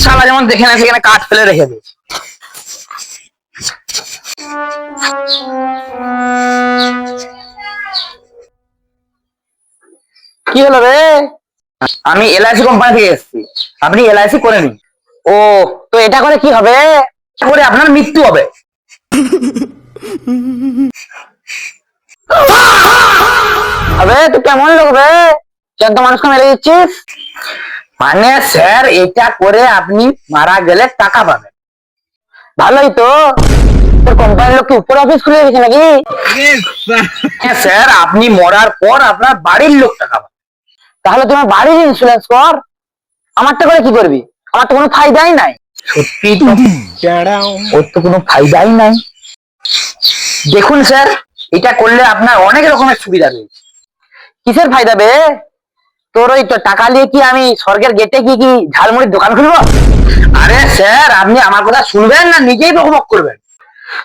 শালা যেমন দেখে না সেখানে কাঠ ফেলে রেখে দে। কি হলো রে? আমি এলআইসি কোম্পানি থেকে এসেছি, আপনি এলআইসি করে নিন। ও, তো এটা করে কি হবে? করে আপনার মৃত্যু হবে। আবে তুই কেমন লোক রে, জ্যান্ত মানুষকে মেরে দিচ্ছিস? মানে স্যার, এটা করে আপনি মারা গেলে টাকা পাবেন। ভালোই তো, তোর কোম্পানির লোক কি উপর অফিস খুলে রেখেছে নাকি? হ্যাঁ স্যার, আপনি মরার পর আপনার বাড়ির লোক টাকা পাবে। তাহলে তোমার বাড়ির ইন্স্যুরেন্স কর, আমারটা করে কি করবি? আমার তো কোনো ফায়দাই নাই। সত্যি তো, ওর তো কোনো ফায়দাই নাই। দেখুন স্যার, এটা করলে আপনার অনেক রকমের সুবিধা রয়েছে। কিসের ফায়দা বে? তোর ওই তো টাকা নিয়ে কি আমি স্বর্গের গেটে কি কি ঝালমুড়ির দোকান খুলবো? আরে স্যার, আপনি আমার কথা শুনবেন না নিজেই বকবক করবেন?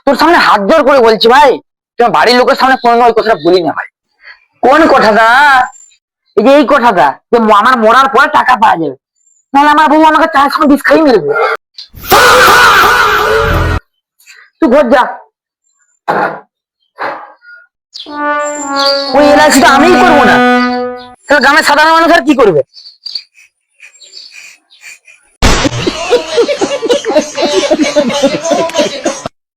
তোর সামনে হাত জোর করে বলছি ভাই, তোমার বাড়ির লোকের সামনে কোনো ওই কথাটা বলি না ভাই। কোন কথাটা? এই যে এই কথাটা, যে আমার মরার পরে টাকা পাওয়া যাবে, নাহলে আমার বউ আমাকে চায়ের সঙ্গে বিষ খাই মেরবে। তুই ঘর যা, ওই এলআইসিটা আমিই করবো না, তাহলে গ্রামের সাধারণ মানুষ আর কি করবে?